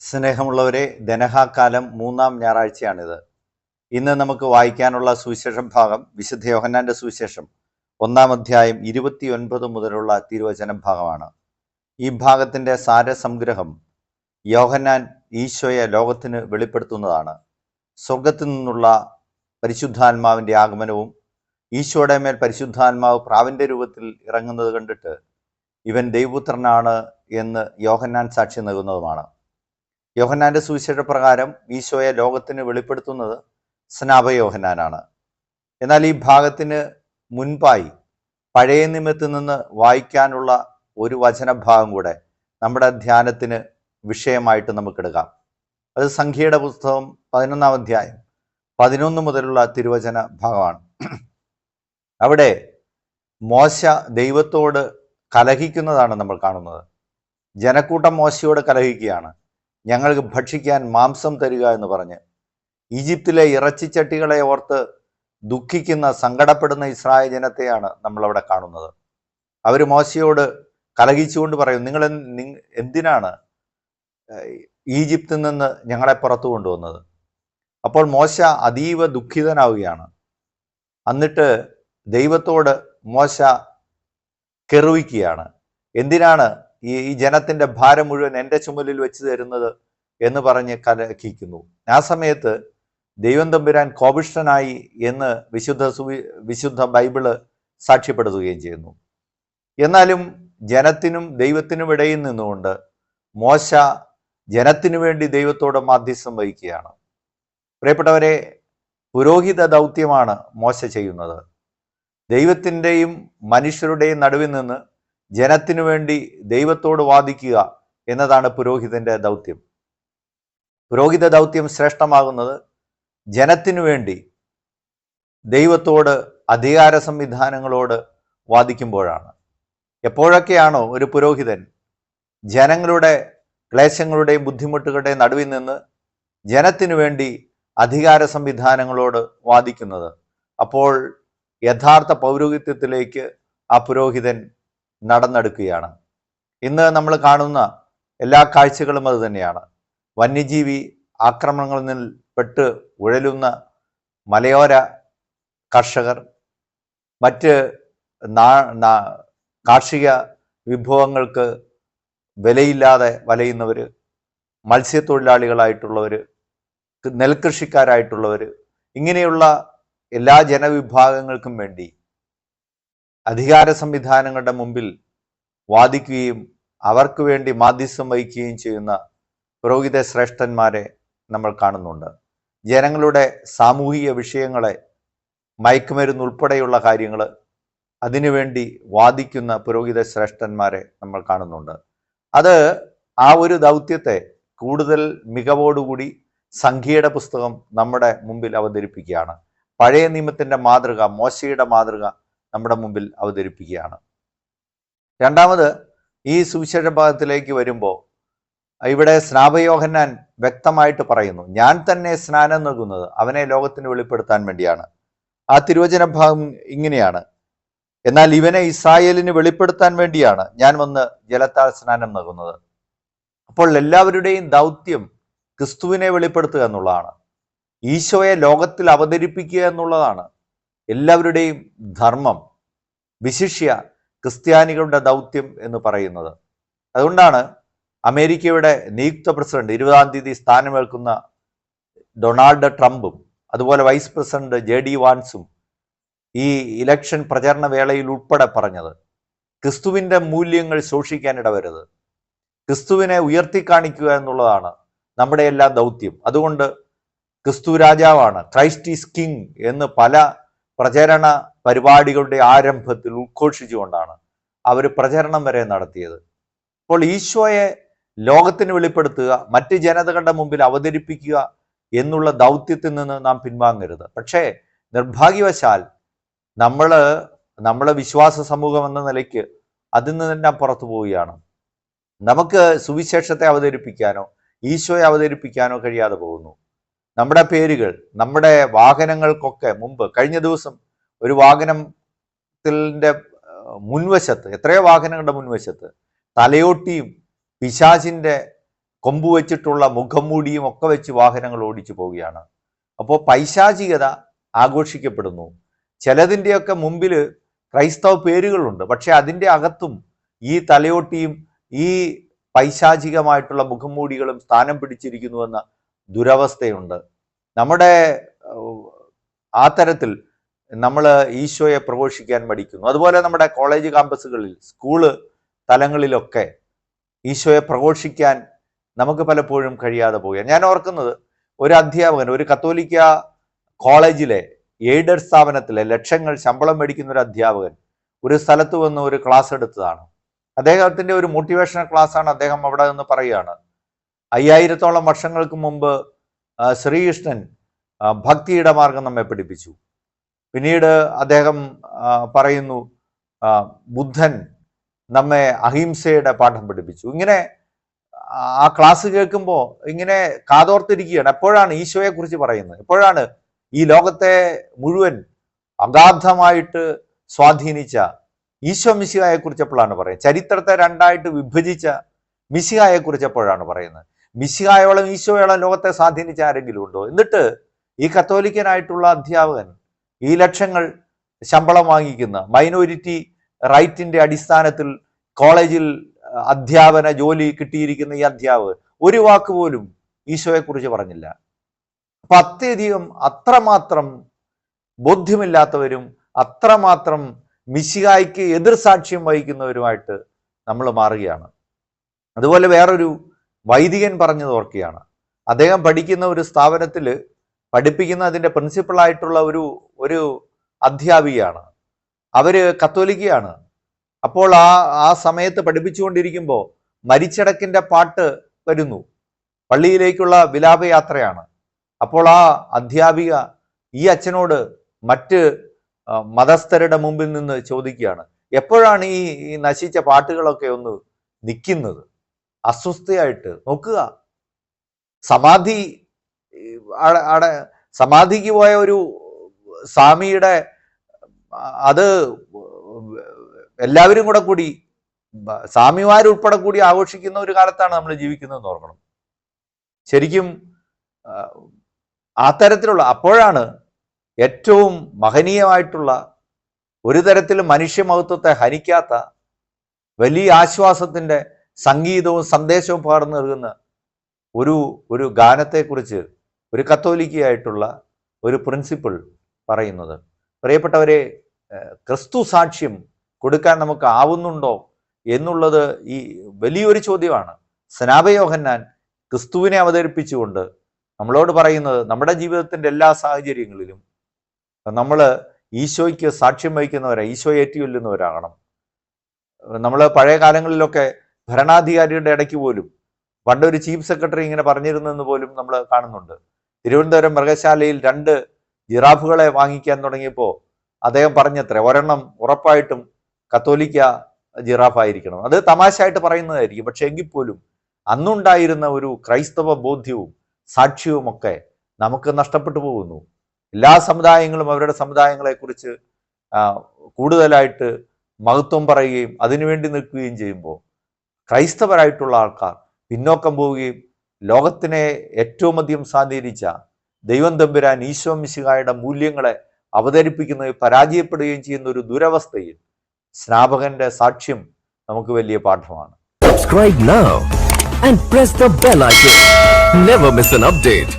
സ്നേഹമുള്ളവരെ, ധനഹാകാലം 3-ാം ഞായറാഴ്ചയാണിത്. ഇന്ന് നമുക്ക് വായിക്കാനുള്ള സുവിശേഷ ഭാഗം വിശുദ്ധ യോഹന്നാന്റെ സുവിശേഷം 1-ാം അധ്യായം 29 മുതലുള്ള തിരുവചന ഭാഗമാണ്. ഈ ഭാഗത്തിന്റെ സാരസംഗ്രഹം യോഹന്നാൻ ഈശോയെ ലോകത്തിന് വെളിപ്പെടുത്തുന്നതാണ്. സ്വർഗത്തിൽ നിന്നുള്ള പരിശുദ്ധാത്മാവിന്റെ ആഗമനവും ഈശോയുടെ മേൽ പരിശുദ്ധാത്മാവ് പ്രാവിന്റെ രൂപത്തിൽ ഇറങ്ങുന്നത് കണ്ടിട്ട് ഇവൻ ദൈവപുത്രനാണ് എന്ന് യോഹന്നാൻ സാക്ഷി നൽകുന്നതുമാണ്. യോഹന്നാന്റെ സുവിശേഷ പ്രകാരം ഈശോയെ ലോകത്തിന് വെളിപ്പെടുത്തുന്നത് സ്നാപകയോഹന്നാനാണ്. എന്നാൽ ഈ ഭാഗത്തിന് മുൻപായി പഴയ നിയമത്തിൽ നിന്ന് വായിക്കാനുള്ള ഒരു വചനഭാഗം കൂടെ നമ്മുടെ ധ്യാനത്തിന് വിഷയമായിട്ട് നമുക്കെടുക്കാം. അത് സംഖ്യയുടെ പുസ്തകം 11-ാം അധ്യായം 11 മുതലുള്ള തിരുവചന ഭാഗമാണ്. അവിടെ മോശ ദൈവത്തോട് കലഹിക്കുന്നതാണ് നമ്മൾ കാണുന്നത്. ജനക്കൂട്ടം മോശയോട് കലഹിക്കുകയാണ്. ഞങ്ങൾക്ക് ഭക്ഷിക്കാൻ മാംസം തരിക എന്ന് പറഞ്ഞ് ഈജിപ്തിലെ ഇറച്ചിച്ചട്ടികളെ ഓർത്ത് ദുഃഖിക്കുന്ന സങ്കടപ്പെടുന്ന ഇസ്രായേൽ ജനത്തെയാണ് നമ്മളവിടെ കാണുന്നത്. അവർ മോശയോട് കലഹിച്ചുകൊണ്ട് പറയും, നിങ്ങൾ എന്തിനാണ് ഈജിപ്തിൽ നിന്ന് ഞങ്ങളെ പുറത്തു കൊണ്ടുവന്നത്? അപ്പോൾ മോശ അതീവ ദുഃഖിതനാവുകയാണ്. എന്നിട്ട് ദൈവത്തോട് മോശ കെറുവിക്കുകയാണ്. എന്തിനാണ് ഈ ജനത്തിന്റെ ഭാരം മുഴുവൻ എൻ്റെ ചുമലിൽ വെച്ച് തരുന്നത് എന്ന് പറഞ്ഞ് കലഹിക്കുന്നു. ആ സമയത്ത് ദൈവം തമ്പുരാൻ കോപിഷ്ഠനായി എന്ന് വിശുദ്ധ ബൈബിള് സാക്ഷ്യപ്പെടുത്തുകയും ചെയ്യുന്നു. എന്നാലും ജനത്തിനും ദൈവത്തിനും ഇടയിൽ നിന്നുകൊണ്ട് മോശ ജനത്തിനു വേണ്ടി ദൈവത്തോട് മാധ്യസ്ഥം വഹിക്കുകയാണ്. പ്രിയപ്പെട്ടവരെ, പുരോഹിത ദൗത്യമാണ് മോശ ചെയ്യുന്നത്. ദൈവത്തിൻ്റെയും മനുഷ്യരുടെയും നടുവിൽ നിന്ന് ജനത്തിനു വേണ്ടി ദൈവത്തോട് വാദിക്കുക എന്നതാണ് പുരോഹിതന്റെ ദൗത്യം. പുരോഹിത ദൗത്യം ശ്രേഷ്ഠമാകുന്നത് ജനത്തിനു വേണ്ടി ദൈവത്തോട് അധികാര സംവിധാനങ്ങളോട് വാദിക്കുമ്പോഴാണ്. എപ്പോഴൊക്കെയാണോ ഒരു പുരോഹിതൻ ജനങ്ങളുടെ ക്ലേശങ്ങളുടെയും ബുദ്ധിമുട്ടുകളുടെയും നടുവിൽ നിന്ന് ജനത്തിനു വേണ്ടി അധികാര സംവിധാനങ്ങളോട് വാദിക്കുന്നത്, അപ്പോൾ യഥാർത്ഥ പൗരോഹിത്യത്തിലേക്ക് ആ പുരോഹിതൻ നടന്നെടുക്കുകയാണ്. ഇന്ന് നമ്മൾ കാണുന്ന എല്ലാ കാഴ്ചകളും അത് തന്നെയാണ്. വന്യജീവി ആക്രമണങ്ങളിൽ പെട്ട് ഉഴലുന്ന മലയോര കർഷകർ, മറ്റ് കാർഷിക വിഭവങ്ങൾക്ക് വിലയില്ലാതെ വലയുന്നവർ, മത്സ്യത്തൊഴിലാളികളായിട്ടുള്ളവർ, നെൽകൃഷിക്കാരായിട്ടുള്ളവർ, ഇങ്ങനെയുള്ള എല്ലാ ജനവിഭാഗങ്ങൾക്കും വേണ്ടി അധികാര സംവിധാനങ്ങളുടെ മുമ്പിൽ വാദിക്കുകയും അവർക്ക് വേണ്ടി മാധ്യസ്ഥം വഹിക്കുകയും ചെയ്യുന്ന പുരോഹിത ശ്രേഷ്ഠന്മാരെ നമ്മൾ കാണുന്നുണ്ട്. ജനങ്ങളുടെ സാമൂഹിക വിഷയങ്ങളെ, മയക്കുമരുന്ന് ഉൾപ്പെടെയുള്ള കാര്യങ്ങൾ, അതിനുവേണ്ടി വാദിക്കുന്ന പുരോഹിത ശ്രേഷ്ഠന്മാരെ നമ്മൾ കാണുന്നുണ്ട്. അത് ആ ഒരു ദൗത്യത്തെ കൂടുതൽ മികവോടുകൂടി സംഖ്യയുടെ പുസ്തകം നമ്മുടെ മുമ്പിൽ അവതരിപ്പിക്കുകയാണ്. പഴയ നിയമത്തിന്റെ മാതൃക, മോശയുടെ മാതൃക നമ്മുടെ മുമ്പിൽ അവതരിപ്പിക്കുകയാണ്. രണ്ടാമത്, ഈ സുവിശേഷ ഭാഗത്തിലേക്ക് വരുമ്പോൾ ഇവിടെ സ്നാപകയോഹന്നാൻ വ്യക്തമായിട്ട് പറയുന്നു, ഞാൻ തന്നെ സ്നാനം നൽകുന്നത് അവനെ ലോകത്തിന് വെളിപ്പെടുത്താൻ വേണ്ടിയാണ്. ആ തിരുവചന ഭാഗം ഇങ്ങനെയാണ്: എന്നാൽ ഇവനെ ഇസ്രായേലിന് വെളിപ്പെടുത്താൻ വേണ്ടിയാണ് ഞാൻ വന്ന് ജലത്താൽ സ്നാനം നൽകുന്നത്. അപ്പോൾ എല്ലാവരുടെയും ദൗത്യം ക്രിസ്തുവിനെ വെളിപ്പെടുത്തുക എന്നുള്ളതാണ്. ഈശോയെ ലോകത്തിൽ അവതരിപ്പിക്കുക എന്നുള്ളതാണ് എല്ലാവരുടെയും ധർമ്മം, വിശിഷ്യ ക്രിസ്ത്യാനികളുടെ ദൗത്യം എന്ന് പറയുന്നത്. അതുകൊണ്ടാണ് അമേരിക്കയുടെ നിയുക്ത പ്രസിഡന്റ് 20-ാം തീയതി സ്ഥാനമേൽക്കുന്ന ഡൊണാൾഡ് ട്രംപും അതുപോലെ വൈസ് പ്രസിഡന്റ് JD വാൻസും ഈ ഇലക്ഷൻ പ്രചരണ വേളയിൽ ഉൾപ്പെടെ പറഞ്ഞത്, ക്രിസ്തുവിന്റെ മൂല്യങ്ങൾ ശോഷിക്കാൻ ഇടവരുത്, ക്രിസ്തുവിനെ ഉയർത്തിക്കാണിക്കുക എന്നുള്ളതാണ് നമ്മുടെ എല്ലാ ദൗത്യം. അതുകൊണ്ട് ക്രിസ്തു രാജാവാണ്, ക്രൈസ്റ്റ് ഈസ് കിങ് എന്ന് പല പ്രചരണ പരിപാടികളുടെ ആരംഭത്തിൽ ഉദ്ഘോഷിച്ചുകൊണ്ടാണ് അവർ പ്രചരണം വരെ നടത്തിയത്. അപ്പോൾ ഈശോയെ ലോകത്തിന് വെളിപ്പെടുത്തുക, മറ്റ് ജനതകളുടെ മുമ്പിൽ അവതരിപ്പിക്കുക എന്നുള്ള ദൗത്യത്തിൽ നിന്ന് നാം പിൻവാങ്ങരുത്. പക്ഷേ നിർഭാഗ്യവശാൽ നമ്മളെ വിശ്വാസ സമൂഹം എന്ന നിലയ്ക്ക് അതിൽ നിന്ന് തന്നെ പുറത്തു പോവുകയാണ്. നമുക്ക് സുവിശേഷത്തെ അവതരിപ്പിക്കാനോ ഈശോയെ അവതരിപ്പിക്കാനോ കഴിയാതെ പോകുന്നു. നമ്മുടെ പേരുകൾ, നമ്മുടെ വാഹനങ്ങൾക്കൊക്കെ മുമ്പ്, കഴിഞ്ഞ ദിവസം ഒരു വാഹനത്തിന്റെ മുൻവശത്ത്, എത്രയോ വാഹനങ്ങളുടെ മുൻവശത്ത് തലയോട്ടിയും പിശാചിന്റെ കൊമ്പ് വെച്ചിട്ടുള്ള മുഖംമൂടിയും ഒക്കെ വെച്ച് വാഹനങ്ങൾ ഓടിച്ചു പോവുകയാണ്. അപ്പോൾ പൈശാചികത ആഘോഷിക്കപ്പെടുന്നു. ചിലതിൻ്റെയൊക്കെ മുമ്പിൽ ക്രൈസ്തവ പേരുകളുണ്ട്, പക്ഷെ അതിൻ്റെ അകത്തും ഈ തലയോട്ടിയും ഈ പൈശാചികമായിട്ടുള്ള മുഖംമൂടികളും സ്ഥാനം പിടിച്ചിരിക്കുന്നുവെന്ന ദുരവസ്ഥയുണ്ട്. നമ്മുടെ ആ തരത്തിൽ നമ്മൾ ഈശോയെ പ്രഘോഷിക്കാൻ മടിക്കുന്നു. അതുപോലെ നമ്മുടെ കോളേജ് ക്യാമ്പസുകളിൽ, സ്കൂള് തലങ്ങളിലൊക്കെ ഈശോയെ പ്രഘോഷിക്കാൻ നമുക്ക് പലപ്പോഴും കഴിയാതെ പോവുകയാണ്. ഞാൻ ഓർക്കുന്നത്, ഒരു അധ്യാപകൻ ഒരു കത്തോലിക്ക കോളേജിലെ എയ്ഡഡ് സ്ഥാപനത്തിലെ ലക്ഷങ്ങൾ ശമ്പളം മേടിക്കുന്ന ഒരു അധ്യാപകൻ ഒരു സ്ഥലത്ത് വന്ന് ഒരു ക്ലാസ് എടുത്തതാണ്. അദ്ദേഹത്തിൻ്റെ ഒരു മോട്ടിവേഷണൽ ക്ലാസ്സാണ്. അദ്ദേഹം അവിടെ നിന്ന് പറയുകയാണ്, 5000-ഓളം വർഷങ്ങൾക്ക് മുമ്പ് ശ്രീകൃഷ്ണൻ ഭക്തിയുടെ മാർഗം നമ്മെ പഠിപ്പിച്ചു. പിന്നീട് അദ്ദേഹം പറയുന്നു, ബുദ്ധൻ നമ്മെ അഹിംസയുടെ പാഠം പഠിപ്പിച്ചു. ഇങ്ങനെ ആ ക്ലാസ് കേൾക്കുമ്പോൾ ഇങ്ങനെ കാതോർത്തിരിക്കുകയാണ്. എപ്പോഴാണ് ഈശോയെ കുറിച്ച് പറയുന്നത്? എപ്പോഴാണ് ഈ ലോകത്തെ മുഴുവൻ അഗാധമായിട്ട് സ്വാധീനിച്ച ഈശോ മിശിഹായെ കുറിച്ച് എപ്പോഴാണ് പറയുന്നത്? ചരിത്രത്തെ രണ്ടായിട്ട് വിഭജിച്ച മിശിഹായെ കുറിച്ച് എപ്പോഴാണ് പറയുന്നത്? മിശിഹായോളം ഈശോയോളം ലോകത്തെ സ്വാധീനിച്ച ആരെങ്കിലും ഉണ്ടോ? എന്നിട്ട് ഈ കത്തോലിക്കനായിട്ടുള്ള അധ്യാപകൻ, ഈ ലക്ഷങ്ങൾ ശമ്പളം വാങ്ങിക്കുന്ന, മൈനോരിറ്റി റൈറ്റിന്റെ അടിസ്ഥാനത്തിൽ കോളേജിൽ അധ്യാപന ജോലി കിട്ടിയിരിക്കുന്ന ഈ അധ്യാപകൻ ഒരു വാക്ക് പോലും ഈശോയെ കുറിച്ച് പറഞ്ഞില്ല. അപ്പൊ അത്യധികം അത്രമാത്രം ബോധ്യമില്ലാത്തവരും അത്രമാത്രം മിശിഹായ്ക്ക് എതിർ സാക്ഷ്യം വഹിക്കുന്നവരുമായിട്ട് നമ്മൾ മാറുകയാണ്. അതുപോലെ വേറൊരു വൈദികൻ പറഞ്ഞത് ഓർക്കുകയാണ്. അദ്ദേഹം പഠിക്കുന്ന ഒരു സ്ഥാപനത്തിൽ പഠിപ്പിക്കുന്ന അതിൻ്റെ പ്രിൻസിപ്പളായിട്ടുള്ള ഒരു അധ്യാപികയാണ്. അവര് കത്തോലിക്കയാണ്. അപ്പോൾ ആ സമയത്ത് പഠിപ്പിച്ചുകൊണ്ടിരിക്കുമ്പോൾ മരിച്ചടക്കിൻ്റെ പാട്ട് വരുന്നു. പള്ളിയിലേക്കുള്ള വിലാപയാത്രയാണ്. അപ്പോൾ ആ അധ്യാപിക ഈ അച്ഛനോട് മറ്റ് മതസ്ഥരുടെ മുമ്പിൽ നിന്ന് ചോദിക്കുകയാണ്, എപ്പോഴാണ് ഈ നശിച്ച പാട്ടുകളൊക്കെ ഒന്ന് നിൽക്കുന്നത്? അസ്വസ്ഥയായിട്ട് നോക്കുക. സമാധിക്ക് പോയ ഒരു സ്വാമിയുടെ അത് എല്ലാവരും കൂടി സ്വാമിമാരുൾപ്പെടെ കൂടി ആഘോഷിക്കുന്ന ഒരു കാലത്താണ് നമ്മൾ ജീവിക്കുന്നതെന്ന് ഓർക്കണം. ശരിക്കും ആ തരത്തിലുള്ള, അപ്പോഴാണ് ഏറ്റവും മഹനീയമായിട്ടുള്ള, ഒരു തരത്തിലും മനുഷ്യമഹത്വത്തെ ഹനിക്കാത്ത വലിയ ആശ്വാസത്തിൻ്റെ സംഗീതവും സന്ദേശവും പകർന്നു നൽകുന്ന ഒരു ഗാനത്തെക്കുറിച്ച് ഒരു കത്തോലിക്കയായിട്ടുള്ള ഒരു പ്രിൻസിപ്പിൾ പറയുന്നത്. പ്രിയപ്പെട്ടവരെ, ക്രിസ്തു സാക്ഷ്യം കൊടുക്കാൻ നമുക്ക് ആവുന്നുണ്ടോ എന്നുള്ളത് ഈ വലിയൊരു ചോദ്യമാണ്. സ്നാപയോഹന്നാൻ ക്രിസ്തുവിനെ അവതരിപ്പിച്ചുകൊണ്ട് നമ്മളോട് പറയുന്നത്, നമ്മുടെ ജീവിതത്തിൻ്റെ എല്ലാ സാഹചര്യങ്ങളിലും നമ്മൾ ഈശോയ്ക്ക് സാക്ഷ്യം വഹിക്കുന്നവരാണ്, ഈശോയെ ഏറ്റുചൊല്ലുന്നവരാകണം. നമ്മൾ പഴയ കാലങ്ങളിലൊക്കെ ഭരണാധികാരിയുടെ ഇടയ്ക്ക് പോലും പണ്ടൊരു ചീഫ് സെക്രട്ടറി ഇങ്ങനെ പറഞ്ഞിരുന്നെന്ന് പോലും നമ്മൾ കാണുന്നുണ്ട്. തിരുവനന്തപുരം മൃഗശാലയിൽ 2 ജിറാഫുകളെ വാങ്ങിക്കാൻ തുടങ്ങിയപ്പോൾ അദ്ദേഹം പറഞ്ഞത്രേ, ഒരെണ്ണം ഉറപ്പായിട്ടും കത്തോലിക്ക ജിറാഫായിരിക്കണം. അത് തമാശയായിട്ട് പറയുന്നതായിരിക്കും, പക്ഷെ എങ്കിൽ പോലും അന്നുണ്ടായിരുന്ന ഒരു ക്രൈസ്തവ ബോധ്യവും സാക്ഷ്യവും ഒക്കെ നമുക്ക് നഷ്ടപ്പെട്ടു പോകുന്നു. എല്ലാ സമുദായങ്ങളും അവരുടെ സമുദായങ്ങളെക്കുറിച്ച് കൂടുതലായിട്ട് മഹത്വം പറയുകയും അതിനുവേണ്ടി നിൽക്കുകയും ചെയ്യുമ്പോൾ ക്രൈസ്തവരായിട്ടുള്ള ആൾക്കാർ പിന്നോക്കം പോവുകയും ലോകത്തിനെ ഏറ്റവും അധികം സ്വാധീനിച്ച ദൈവം തമ്പുരാൻ ഈശോ മിശിഹായുടെ മൂല്യങ്ങളെ അവതരിപ്പിക്കുന്നതിൽ പരാജയപ്പെടുകയും ചെയ്യുന്ന ഒരു ദുരവസ്ഥയിൽ സ്നാപകന്റെ സാക്ഷ്യം നമുക്ക് വലിയ പാഠമാണ്. Subscribe now and press the bell icon. Never miss an update.